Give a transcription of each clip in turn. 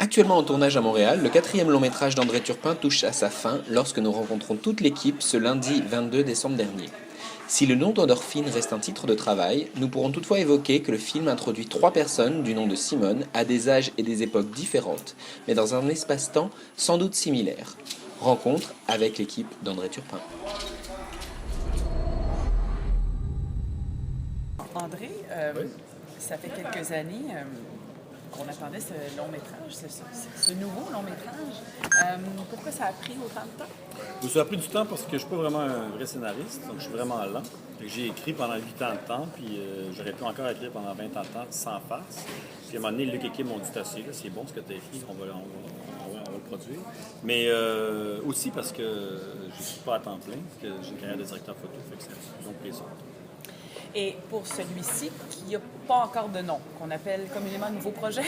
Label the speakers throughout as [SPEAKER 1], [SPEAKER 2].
[SPEAKER 1] Actuellement en tournage à Montréal, le quatrième long métrage d'André Turpin touche à sa fin lorsque nous rencontrons toute l'équipe ce lundi 22 décembre dernier. Si le nom d'Endorphine reste un titre de travail, nous pourrons toutefois évoquer que le film introduit trois personnes du nom de Simone à des âges et des époques différentes, mais dans un espace-temps sans doute similaire. Rencontre avec l'équipe d'André Turpin.
[SPEAKER 2] André,
[SPEAKER 3] Oui.
[SPEAKER 2] ça fait quelques années qu'on attendait ce long métrage, ce nouveau long métrage. Pourquoi ça a pris autant de temps?
[SPEAKER 3] Ça a pris du temps parce que je suis pas vraiment un vrai scénariste, donc je suis vraiment lent. Fait que j'ai écrit pendant 8 ans de temps, puis j'aurais pu encore écrire pendant 20 ans de temps sans farce. Puis à un moment donné, Luc et Kim m'ont dit assez, là, c'est bon ce que tu as écrit, on va le produire. Mais aussi parce que je ne suis pas à temps plein, que j'ai une carrière de directeur photo, fait que c'est donc plaisir.
[SPEAKER 2] Et pour celui-ci, qui n'a pas encore de nom, qu'on appelle communément nouveau projet.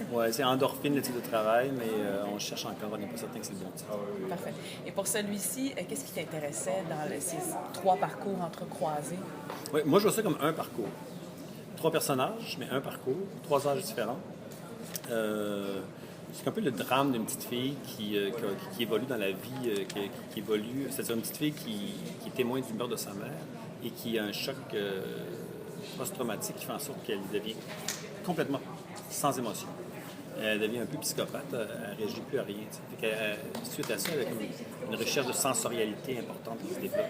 [SPEAKER 3] Ouais, c'est Endorphine, le titre de travail, mais on cherche encore, on n'est pas certain que c'est le bon titre.
[SPEAKER 2] Parfait. Et pour celui-ci, qu'est-ce qui t'intéressait dans ces trois parcours entrecroisés?
[SPEAKER 3] Ouais, moi, je vois ça comme un parcours. 3 personnages, mais un parcours, 3 âges différents. C'est un peu le drame d'une petite fille qui évolue dans la vie, qui évolue. C'est-à-dire une petite fille qui est témoin du meurtre de sa mère et qui a un choc post-traumatique qui fait en sorte qu'elle devient complètement sans émotion. Elle devient un peu psychopathe, elle ne réagit plus à rien. Fait suite à ça, elle a une recherche de sensorialité importante qui se développe.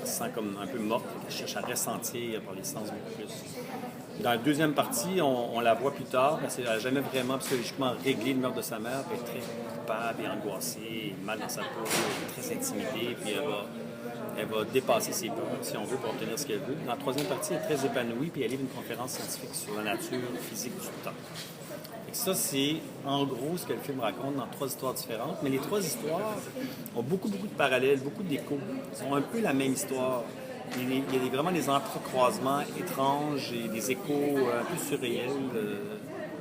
[SPEAKER 3] Elle se sent comme un peu morte, elle cherche à ressentir par les sens beaucoup plus. Dans la deuxième partie, on la voit plus tard, parce qu'elle n'a jamais vraiment psychologiquement réglé le meurtre de sa mère, puis elle est très coupable et angoissée, mal dans sa peau, très intimidée, puis elle va dépasser ses peurs, si on veut, pour obtenir ce qu'elle veut. Dans la troisième partie, elle est très épanouie, puis elle livre une conférence scientifique sur la nature physique du temps. Et ça, c'est en gros ce que le film raconte dans 3 histoires différentes. Mais les 3 histoires ont beaucoup de parallèles, beaucoup d'échos. Ils ont un peu la même histoire. Il y a vraiment des entrecroisements étranges et des échos un peu surréels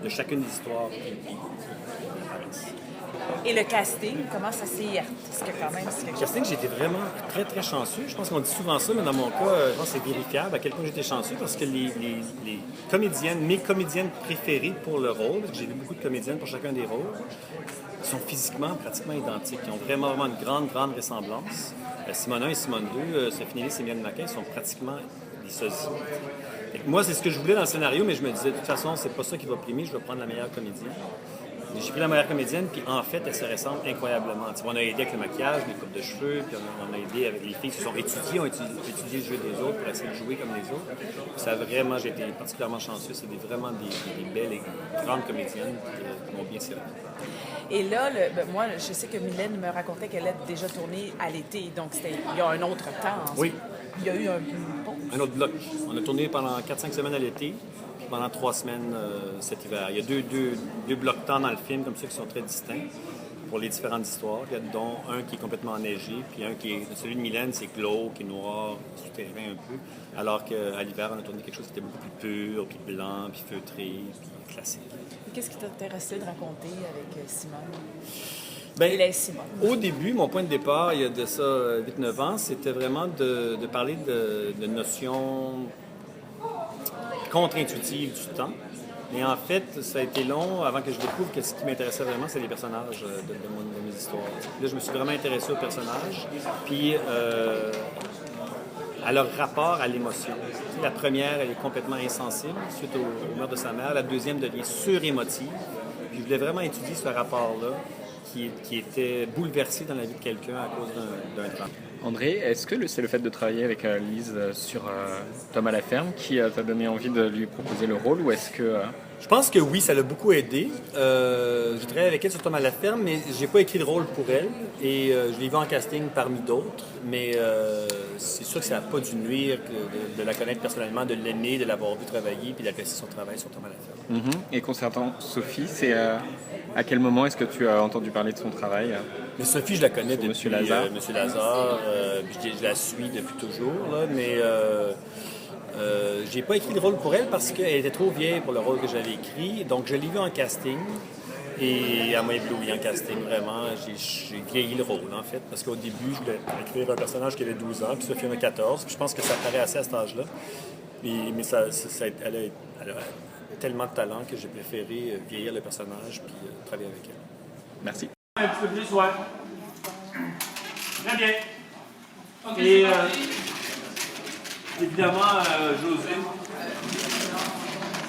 [SPEAKER 3] de chacune des histoires qui apparaissent.
[SPEAKER 2] Et le casting, comment ça s'est... Est-ce que quand même c'est quelque
[SPEAKER 3] Le
[SPEAKER 2] chose?
[SPEAKER 3] casting, j'étais vraiment très chanceux. Je pense qu'on dit souvent ça, mais dans mon cas, je pense que c'est vérifiable à quel point j'étais chanceux parce que les comédiennes, mes comédiennes préférées pour le rôle, parce que j'ai vu beaucoup de comédiennes pour chacun des rôles, sont physiquement pratiquement identiques. Ils ont vraiment une grande ressemblance. Simone 1 et Simone 2, Sophie Nélis et Mienne Maquin sont pratiquement des sosies. Moi, c'est ce que je voulais dans le scénario, mais je me disais, de toute façon, c'est pas ça qui va primer, je vais prendre la meilleure comédienne. J'ai pris la meilleure comédienne, puis en fait, elle se ressemble incroyablement. On a aidé avec le maquillage, les coupes de cheveux, puis on a aidé avec les filles qui se sont étudiées, ont étudié le jeu des autres pour essayer de jouer comme les autres. Puis ça a vraiment, j'ai été particulièrement chanceux. C'est vraiment des belles et grandes comédiennes qui m'ont bien servi.
[SPEAKER 2] Et là, moi, je sais que Mylène me racontait qu'elle a déjà tourné à l'été, donc c'était il y a un autre temps.
[SPEAKER 3] Oui.
[SPEAKER 2] Il y a eu une pause.
[SPEAKER 3] Un autre bloc. On a tourné pendant 4-5 semaines à l'été, puis pendant 3 semaines cet hiver. Il y a deux blocs de temps dans le film, comme ça, qui sont très distincts pour les différentes histoires. Il y a dont un qui est complètement enneigé, puis un qui est... Celui de Mylène, c'est glauque, qui est noir, souterrain un peu. Alors qu'à l'hiver, on a tourné quelque chose qui était beaucoup plus pur, puis blanc, puis feutré, puis classique.
[SPEAKER 2] Qu'est-ce qui t'intéressait de raconter avec Simone?
[SPEAKER 3] Ben,
[SPEAKER 2] Et les Simone.
[SPEAKER 3] au début, mon point de départ, il y a de ça 8-9 ans, c'était vraiment de parler de notions contre-intuitives du temps. Et en fait, ça a été long avant que je découvre que ce qui m'intéressait vraiment, c'est les personnages de mes histoires. Là, je me suis vraiment intéressé aux personnages, puis à leur rapport à l'émotion. La première, elle est complètement insensible suite au meurtre de sa mère. La deuxième devient surémotive. Puis je voulais vraiment étudier ce rapport-là qui était bouleversé dans la vie de quelqu'un à cause d'un drame.
[SPEAKER 4] André, est-ce que c'est le fait de travailler avec Lise sur Tom à la ferme qui t'a donné envie de lui proposer le rôle, ou est-ce que...
[SPEAKER 3] Je pense que oui, ça l'a beaucoup aidé. J'ai travaillé avec elle sur Tom à la ferme, mais j'ai pas écrit le rôle pour elle. Et je l'ai vu en casting parmi d'autres. Mais c'est sûr que ça n'a pas dû nuire de la connaître personnellement, de l'aimer, de l'avoir vu travailler, puis d'apprécier son travail sur Tom à la ferme.
[SPEAKER 4] Et concernant Sophie, c'est à quel moment est-ce que tu as entendu parler de son travail?
[SPEAKER 3] Mais Sophie, je la connais depuis
[SPEAKER 4] Monsieur Lazare.
[SPEAKER 3] Monsieur Lazare. Je la suis depuis toujours, là, mais j'ai pas écrit le rôle pour elle parce qu'elle était trop vieille pour le rôle que j'avais écrit. Donc, je l'ai vue en casting. Et elle m'a ébloui en casting, vraiment. J'ai vieilli le rôle, en fait, parce qu'au début, je voulais écrire un personnage qui avait 12 ans, puis Sophie en a 14. Puis je pense que ça paraît assez à cet âge-là. Mais elle a tellement de talent que j'ai préféré vieillir le personnage puis travailler avec elle.
[SPEAKER 4] Merci.
[SPEAKER 5] Un petit peu plus, ouais. Très bien. Et évidemment, José.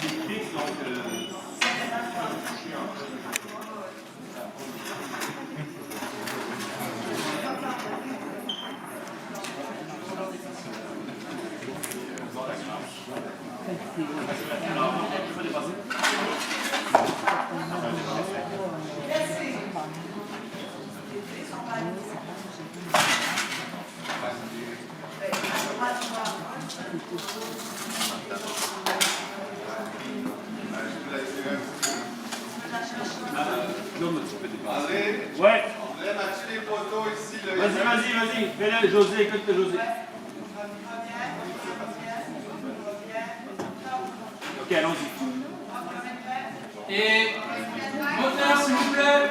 [SPEAKER 5] C'est fixe, donc. Ouais. Vas-y. Fais-le, José, écoute José. Ok, allons-y.
[SPEAKER 6] Et moteur, s'il vous plaît.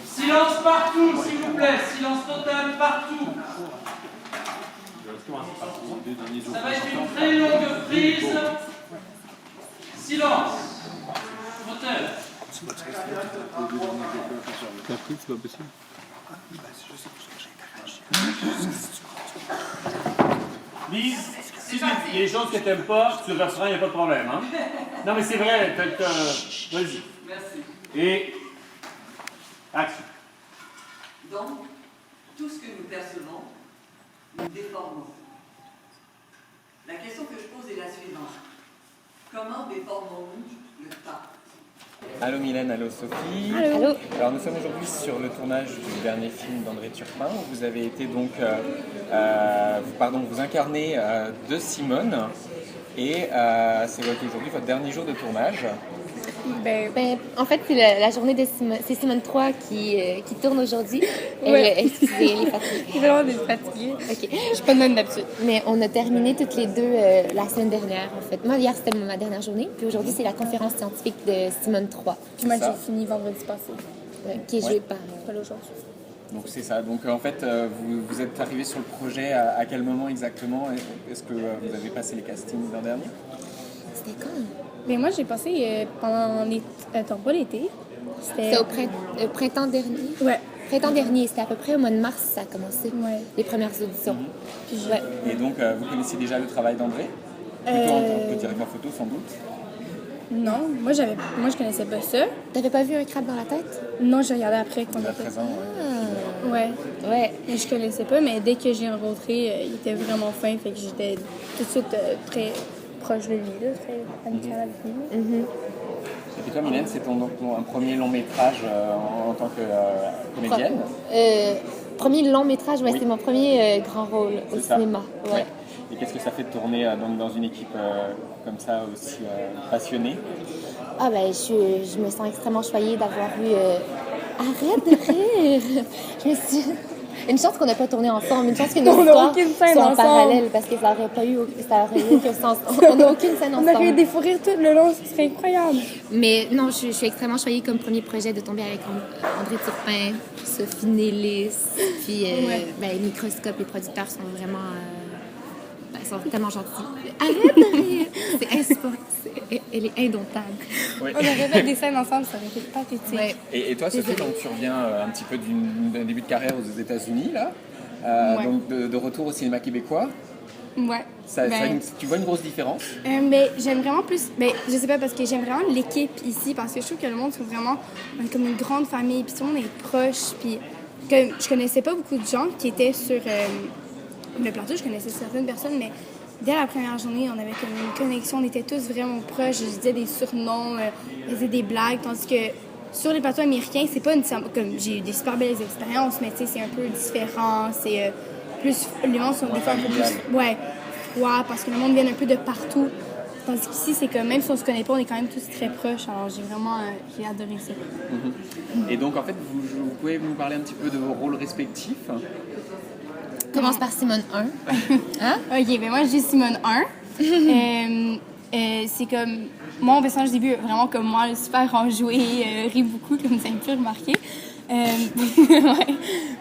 [SPEAKER 6] Silence partout, s'il vous plaît. Silence total partout. Ça va être une très longue prise. Silence. Moteur.
[SPEAKER 5] Lise, si il y a des choses que tu n'aimes pas, tu reprends, il n'y a pas de problème. Hein? Non, mais c'est vrai. Vas-y.
[SPEAKER 6] Merci.
[SPEAKER 5] Et action.
[SPEAKER 7] Donc, tout ce que nous percevons, nous déformons. La question que je pose est la suivante. Comment déformons-nous le temps?
[SPEAKER 4] Allô Mylène, allô Sophie.
[SPEAKER 8] Allô.
[SPEAKER 4] Alors nous sommes aujourd'hui sur le tournage du dernier film d'André Turpin où vous avez été donc, vous incarnez de Simone et c'est aujourd'hui votre dernier jour de tournage.
[SPEAKER 8] En fait, c'est la journée de Simone. C'est Simone 3 qui tourne aujourd'hui.
[SPEAKER 9] Ouais.
[SPEAKER 8] Excusez, elle est fatiguée.
[SPEAKER 9] J'ai vraiment d'être fatiguée.
[SPEAKER 8] OK.
[SPEAKER 9] Je suis pas de même d'habitude.
[SPEAKER 8] Mais on a terminé toutes les deux la semaine dernière, en fait. Moi, hier, c'était ma dernière journée. Puis aujourd'hui, c'est la conférence scientifique de Simone 3.
[SPEAKER 9] Puis moi,
[SPEAKER 4] C'est ça.
[SPEAKER 9] j'ai fini vendredi passé.
[SPEAKER 8] Qui est jouée par...
[SPEAKER 9] Pas aujourd'hui.
[SPEAKER 4] Donc c'est ça. Donc en fait vous êtes arrivé sur le projet à quel moment exactement? Est-ce que vous avez passé les castings l'an dernier?
[SPEAKER 8] C'était quand?
[SPEAKER 9] Mais moi, j'ai passé pendant pas l'été.
[SPEAKER 8] C'était au printemps dernier.
[SPEAKER 9] Ouais.
[SPEAKER 8] Printemps dernier, c'était à peu près au mois de mars, ça a commencé.
[SPEAKER 9] Ouais.
[SPEAKER 8] Les premières auditions. Puis ouais.
[SPEAKER 4] Et donc vous connaissiez déjà le travail d'André? Plutôt on peut dire avec la photo sans doute.
[SPEAKER 9] Non, moi, je connaissais pas ça.
[SPEAKER 8] T'avais pas vu un crabe dans la tête?
[SPEAKER 9] Non, j'ai regardé après qu'on
[SPEAKER 4] À
[SPEAKER 9] a fait.
[SPEAKER 4] présent, ouais.
[SPEAKER 9] Ouais.
[SPEAKER 8] Ouais.
[SPEAKER 9] Mais je connaissais pas, mais dès que j'ai rencontré, il était vraiment fin. Fait que j'étais tout de suite très proche de lui, là, très amical avec lui.
[SPEAKER 4] Et puis toi Mylène, c'est ton un premier long métrage en tant que comédienne?
[SPEAKER 8] Premier long métrage, ouais,
[SPEAKER 4] Oui.
[SPEAKER 8] c'est mon premier grand rôle au
[SPEAKER 4] C'est ça.
[SPEAKER 8] cinéma. Ouais.
[SPEAKER 4] Et qu'est-ce que ça fait de tourner donc, dans une équipe comme ça aussi passionnée?
[SPEAKER 8] Ah ben, je me sens extrêmement choyée d'avoir eu... Arrête de rire! Je me suis... Une chance qu'on n'a pas tourné ensemble, une chance que nos
[SPEAKER 9] On n'a
[SPEAKER 8] histoires
[SPEAKER 9] aucune scène
[SPEAKER 8] soient en
[SPEAKER 9] ensemble.
[SPEAKER 8] parallèle, parce que ça aurait eu aucun sens. On n'a aucune scène
[SPEAKER 9] On aurait
[SPEAKER 8] ensemble.
[SPEAKER 9] des fous rires tout le long, ce serait incroyable.
[SPEAKER 8] Mais non, je suis extrêmement choyée comme premier projet de tomber avec André Turpin, Sophie Nélis, puis Microscope, les producteurs sont vraiment... ils sont tellement gentils. Arrête de rire! Elle est indomptable.
[SPEAKER 4] Oui.
[SPEAKER 9] On aurait fait des scènes ensemble, ça aurait été pathétique.
[SPEAKER 8] Ouais.
[SPEAKER 4] Et toi Sophie, donc tu reviens un petit peu d'un début de carrière aux États-Unis là,
[SPEAKER 9] Ouais.
[SPEAKER 4] donc de retour au cinéma québécois.
[SPEAKER 9] Ouais.
[SPEAKER 4] Tu vois une grosse différence?
[SPEAKER 9] Mais j'aime vraiment plus, je sais pas, parce que j'aime vraiment l'équipe ici, parce que je trouve que le monde sont vraiment comme une grande famille, puis tout le monde est proche, puis que je connaissais pas beaucoup de gens qui étaient sur le plateau, je connaissais certaines personnes, mais dès la première journée, on avait comme une connexion, on était tous vraiment proches, je disais des surnoms, je faisais des blagues, tandis que sur les plateaux américains, c'est pas comme j'ai eu des super belles expériences, mais tu sais, c'est un peu différent, c'est plus, les gens sont des fois un peu plus, froids, parce que le monde vient un peu de partout. Tandis qu'ici, c'est que même si on se connaît pas, on est quand même tous très proches. Alors, j'ai adoré ça.
[SPEAKER 4] Et donc en fait, vous pouvez nous parler un petit peu de vos rôles respectifs?
[SPEAKER 8] Commence par Simone 1. Hein?
[SPEAKER 9] OK, ben moi, j'ai Simone 1. C'est comme... Mon personnage, au début, est vraiment comme moi, super enjoué, rit beaucoup, comme vous avez pu remarquer. Ouais.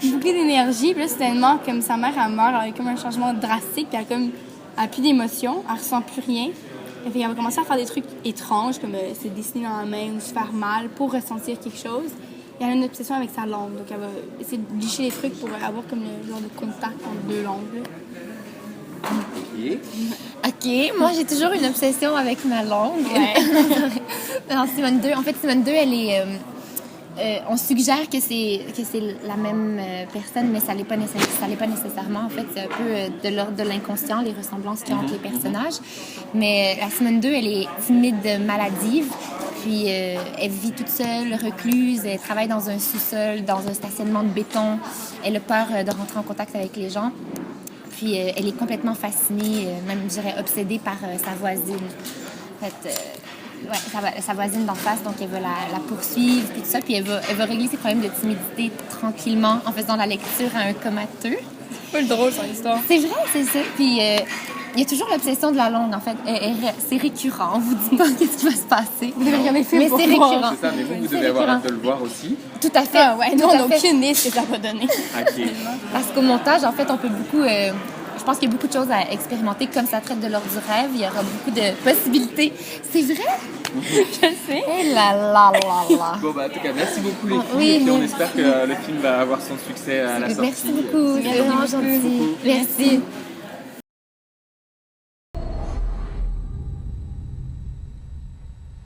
[SPEAKER 9] Beaucoup d'énergie. Puis là, c'est tellement comme sa mère, elle meurt, elle a comme un changement drastique, puis elle a plus d'émotion, elle ressent plus rien. Et puis, elle va commencer à faire des trucs étranges, comme se dessiner dans la main ou se faire mal pour ressentir quelque chose. Et elle a une obsession avec sa langue. Donc, elle va essayer de licher les trucs pour avoir comme le genre de contact entre deux langues.
[SPEAKER 8] OK, moi j'ai toujours une obsession avec ma langue.
[SPEAKER 9] Ouais.
[SPEAKER 8] Dans Simone 2, en fait, Simone 2, elle est... on suggère que c'est la même personne, mais ça l'est pas nécessairement. En fait, c'est un peu de l'ordre de l'inconscient, les ressemblances qu'il y a entre les personnages. Mais la Simone 2, elle est timide, maladive. Puis elle vit toute seule, recluse. Elle travaille dans un sous-sol, dans un stationnement de béton. Elle a peur de rentrer en contact avec les gens. Puis elle est complètement fascinée, même, je dirais, obsédée par sa voisine. En fait, sa voisine d'en face, donc elle va la poursuivre, puis tout ça. Puis elle va régler ses problèmes de timidité tranquillement en faisant la lecture à un comateux.
[SPEAKER 9] C'est pas le drôle, son histoire.
[SPEAKER 8] C'est vrai, c'est ça. Puis il y a toujours l'obsession de la langue, en fait. C'est récurrent. On vous dit pas qu'est-ce qui va se passer.
[SPEAKER 9] Vous devez regarder le film
[SPEAKER 8] mais
[SPEAKER 9] pour
[SPEAKER 8] c'est
[SPEAKER 9] voir.
[SPEAKER 8] récurrent.
[SPEAKER 4] C'est ça, mais vous devez avoir hâte de le voir aussi.
[SPEAKER 8] Tout à fait.
[SPEAKER 9] Ah ouais, nous,
[SPEAKER 8] Tout
[SPEAKER 9] on
[SPEAKER 8] à
[SPEAKER 9] n'a
[SPEAKER 8] fait.
[SPEAKER 9] aucune idée de ce que ça va donner.
[SPEAKER 4] OK.
[SPEAKER 8] Parce qu'au montage, en fait, on peut beaucoup... je pense qu'il y a beaucoup de choses à expérimenter. Comme ça traite de l'ordre du rêve, il y aura beaucoup de possibilités. C'est vrai?
[SPEAKER 9] Je sais.
[SPEAKER 8] Eh là là là là.
[SPEAKER 4] Bon, en tout cas, merci beaucoup les filles.
[SPEAKER 8] Oui,
[SPEAKER 4] et puis on
[SPEAKER 8] mais-
[SPEAKER 4] espère que le film va avoir son succès à la sortie.
[SPEAKER 8] Merci beaucoup. C'est vraiment gentil. Merci.